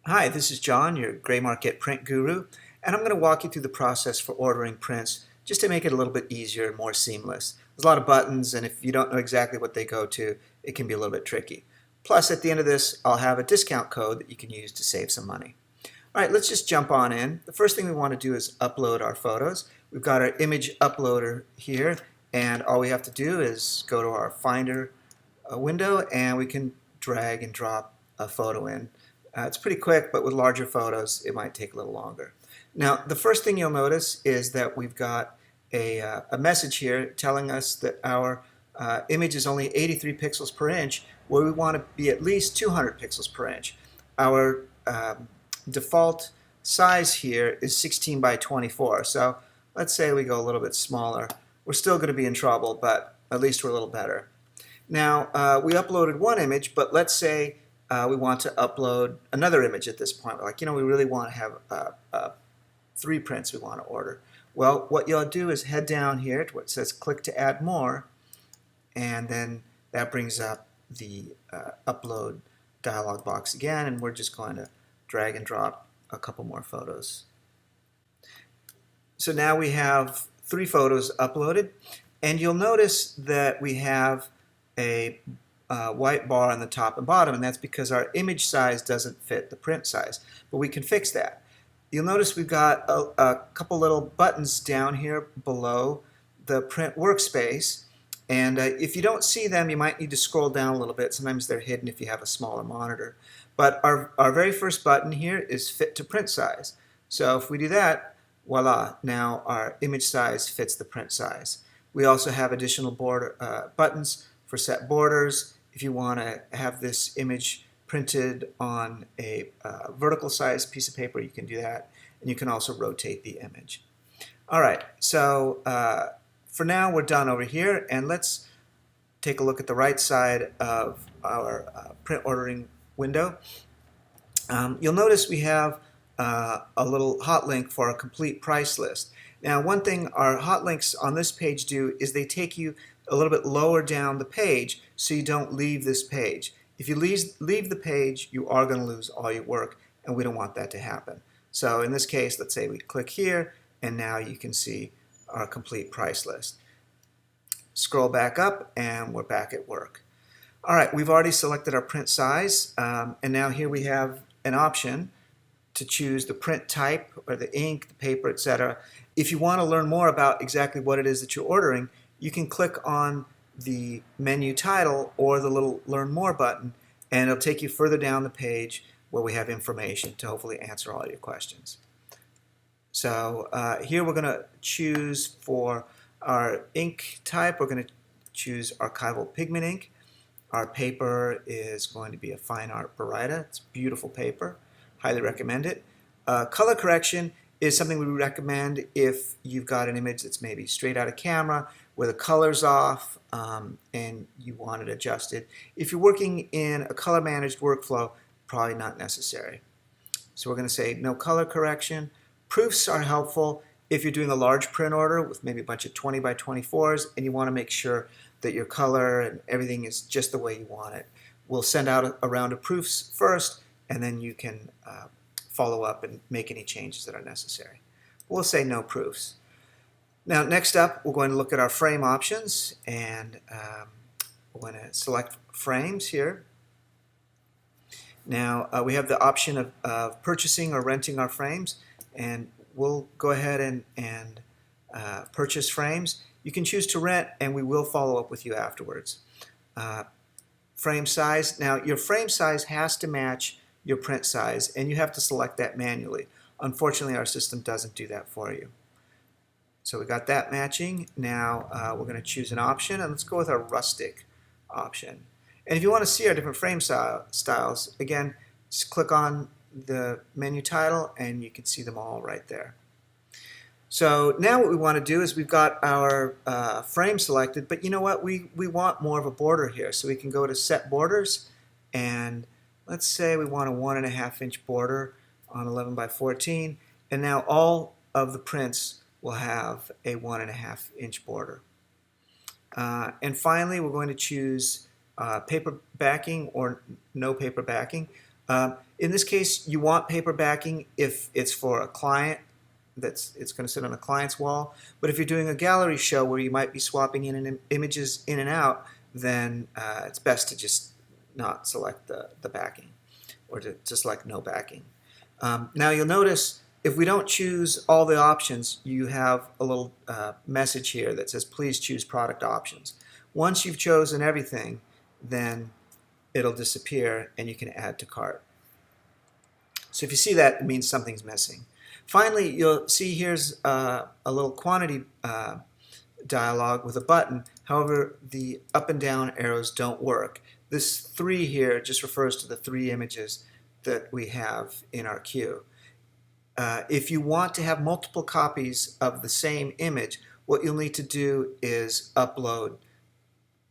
Hi, this is John, your Gray Market print guru, and I'm going to walk you through the process for ordering prints just to make it a little bit easier and more seamless. There's a lot of buttons, and if you don't know exactly what they go to, it can be a little bit tricky. Plus, at the end of this, I'll have a discount code that you can use to save some money. All right, let's just jump on in. The first thing we want to do is upload our photos. We've got our image uploader here, and all we have to do is go to our Finder window, and we can drag and drop a photo in. It's pretty quick, but with larger photos, it might take a little longer. Now, the first thing you'll notice is that we've got a message here telling us that our image is only 83 pixels per inch, where we want to be at least 200 pixels per inch. Our default size here is 16 by 24, so let's say we go a little bit smaller. We're still going to be in trouble, but at least we're a little better. Now, we uploaded one image, but let's say we want to upload another image at this point. Like, we really want to have 3 prints we want to order. Well, what you'll do is head down here to what says click to add more, and then that brings up the upload dialog box again, and we're just going to drag and drop a couple more photos. So now we have 3 photos uploaded, and you'll notice that we have a white bar on the top and bottom, and that's because our image size doesn't fit the print size. But we can fix that. You'll notice we've got a couple little buttons down here below the print workspace, and if you don't see them, you might need to scroll down a little bit. Sometimes they're hidden if you have a smaller monitor. But our very first button here is fit to print size. So if we do that, voila, now our image size fits the print size. We also have additional buttons for set borders. If you want to have this image printed on a vertical size piece of paper, you can do that, and you can also rotate the image. All right, so for now we're done over here, and let's take a look at the right side of our print ordering window. You'll notice we have a little hot link for a complete price list. Now, one thing our hot links on this page do is they take you a little bit lower down the page so you don't leave this page. If you leave the page, you are going to lose all your work, and we don't want that to happen. So in this case, let's say we click here, and now you can see our complete price list. Scroll back up, and we're back at work. All right, we've already selected our print size, and now here we have an option to choose the print type or the ink, the paper, etc. If you want to learn more about exactly what it is that you're ordering, you can click on the menu title or the little Learn More button, and it'll take you further down the page where we have information to hopefully answer all your questions. So here we're going to choose for our ink type, we're going to choose archival pigment ink. Our paper is going to be a fine art Baryta. It's beautiful paper. Highly recommend it. Color correction is something we recommend if you've got an image that's maybe straight out of camera where the color's off and you want it adjusted. If you're working in a color managed workflow, probably not necessary. So we're going to say no color correction. Proofs are helpful if you're doing a large print order with maybe a bunch of 20 by 24s and you want to make sure that your color and everything is just the way you want it. We'll send out a round of proofs first, and then you can follow up and make any changes that are necessary. We'll say no proofs. Now, next up, we're going to look at our frame options, and we're going to select frames here. Now, we have the option of purchasing or renting our frames, and we'll go ahead and purchase frames. You can choose to rent, and we will follow up with you afterwards. Frame size. Now, your frame size has to match your print size, and you have to select that manually. Unfortunately, our system doesn't do that for you. So we got that matching. Now we're going to choose an option, and let's go with our rustic option. And if you want to see our different frame styles, again, just click on the menu title, and you can see them all right there. So now what we want to do is we've got our frame selected, but you know what? We want more of a border here. So we can go to Set Borders, and let's say we want a 1.5 inch border on 11 by 14, and now all of the prints will have a 1.5 inch border. And finally, we're going to choose paper backing or no paper backing. In this case, you want paper backing if it's for a client, it's going to sit on a client's wall. But if you're doing a gallery show where you might be swapping images in and out, then it's best to just not select the backing, or to select no backing. Now you'll notice if we don't choose all the options, you have a little message here that says please choose product options. Once you've chosen everything, then it'll disappear and you can add to cart. So if you see that, it means something's missing. Finally, you'll see here's a little quantity dialog with a button. However, the up and down arrows don't work. This 3 here just refers to the 3 images that we have in our queue. If you want to have multiple copies of the same image, what you'll need to do is upload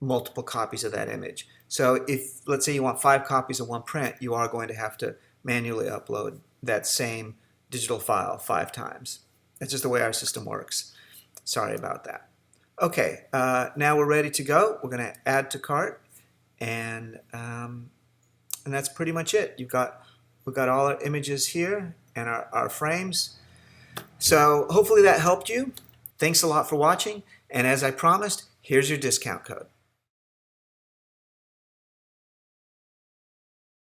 multiple copies of that image. So if, let's say you want 5 copies of one print, you are going to have to manually upload that same digital file 5 times. That's just the way our system works. Sorry about that. Okay, now we're ready to go. We're going to add to cart, and that's pretty much it. We've got all our images here and our frames. So hopefully that helped you. Thanks a lot for watching, and as I promised, here's your discount code.